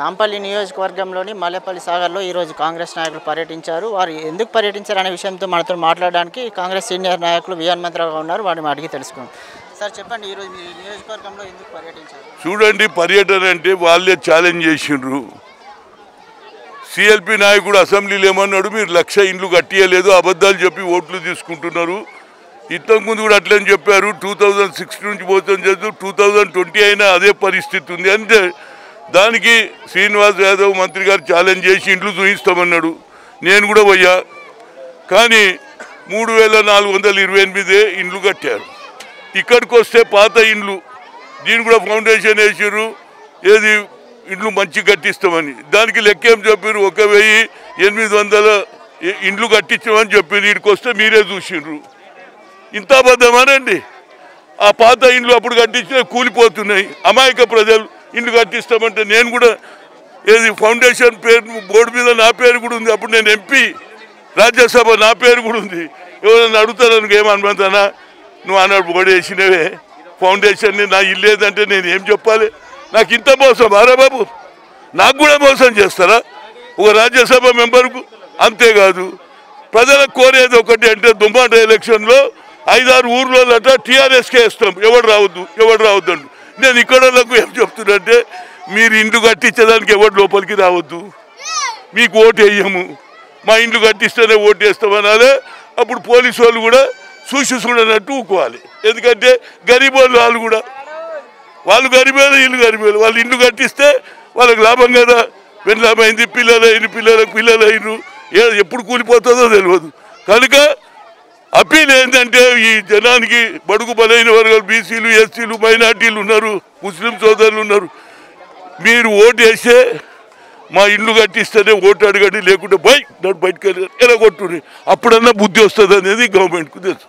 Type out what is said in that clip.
నాంపల్లి నియోజకవర్గంలోని మల్లెపల్లి సాగర్లో ఈరోజు కాంగ్రెస్ నాయకులు పర్యటించారు. వారు ఎందుకు పర్యటించారనే విషయంతో మనతో మాట్లాడడానికి కాంగ్రెస్ సీనియర్ నాయకులు వి హనుమంతరావు ఉన్నారు. వారిని అడిగి తెలుసుకుందాం. సార్ చెప్పండి, ఈరోజు మీ నియోజకవర్గంలో ఎందుకు పర్యటించారు? చూడండి, పర్యటన అంటే వాళ్ళే ఛాలెంజ్ చేసిండ్రు. సిఎల్పి నాయకుడు అసెంబ్లీలో ఏమన్నాడు, మీరు 1,00,000 ఇండ్లు కట్టియలేదు, అబద్ధాలు చెప్పి ఓట్లు తీసుకుంటున్నారు. ఇంతకుముందు కూడా అట్లని చెప్పారు. 2006 నుంచి పోతుంది చేస్తూ 2020 అయినా అదే పరిస్థితి ఉంది. అంటే దానికి శ్రీనివాస్ యాదవ్ మంత్రి గారు ఛాలెంజ్ చేసి ఇండ్లు చూపిస్తామన్నాడు. నేను కూడా పోయా, కానీ 3,428 ఇండ్లు కట్టారు. ఇక్కడికి వస్తే పాత ఇండ్లు, దీని కూడా ఫౌండేషన్ వేసారు, ఏది ఇండ్లు మంచి కట్టిస్తామని. దానికి లెక్కేం చెప్పారు, 1,800 ఇండ్లు కట్టించామని చెప్పారు. వీడికి వస్తే మీరే చూసిండ్రు. ఇంత అబద్ధమానండి. ఆ పాత ఇండ్లు అప్పుడు కట్టించిన కూలిపోతున్నాయి. అమాయక ప్రజలు ఇండ్లు కట్టిస్తామంటే నేను కూడా ఏది ఫౌండేషన్ పేరు బోర్డు మీద నా పేరు కూడా ఉంది. అప్పుడు నేను ఎంపీ, రాజ్యసభ నా పేరు కూడా ఉంది. ఎవరైనా అడుగుతారా ఏమనుకుంటానా, నువ్వు అన్నాడు బోర్డు వేసినవే ఫౌండేషన్ని, నా ఇల్లు లేదంటే నేను ఏం చెప్పాలి? నాకు ఇంత మోసం ఆరా బాబు, నాకు కూడా మోసం చేస్తారా ఒక రాజ్యసభ మెంబర్కు? అంతేకాదు, ప్రజలకు కోరేది ఒకటి అంటే దుమ్మాట ఎలక్షన్లో 5-6 ఊర్లోట టీఆర్ఎస్కే ఇస్తాం, ఎవడు రావద్దు. నేను ఇక్కడ ఏం చెప్తున్నంటే, మీరు ఇండ్లు కట్టించడానికి ఎవరు లోపలికి రావద్దు, మీకు ఓటు వేయము, మా ఇండ్లు కట్టిస్తేనే ఓటు వేస్తామనాలే. అప్పుడు పోలీసు వాళ్ళు కూడా చూడనట్టు ఊకోవాలి. ఎందుకంటే గరీబోళ్ళు వాళ్ళు గరీబేలు, ఇల్లు గరీబేలు. వాళ్ళు ఇండ్లు కట్టిస్తే వాళ్ళకి లాభం కదా. పెళ్ళమైంది, పిల్లలు అయినరు, ఎప్పుడు కూలిపోతుందో తెలియదు. కనుక అప్పీల్ ఏంటంటే, ఈ జనానికి బడుగు బలైన వర్గాలు, బీసీలు, ఎస్సీలు, మైనార్టీలు ఉన్నారు, ముస్లిం సోదరులు ఉన్నారు. మీరు ఓటు వేస్తే మా ఇండ్లు కట్టిస్తేనే ఓటు అడగండి, లేకుంటే బయటకు వెళ్ళి ఎరగొట్టుని, అప్పుడన్నా బుద్ధి వస్తుంది అనేది గవర్నమెంట్కు తెలుసు.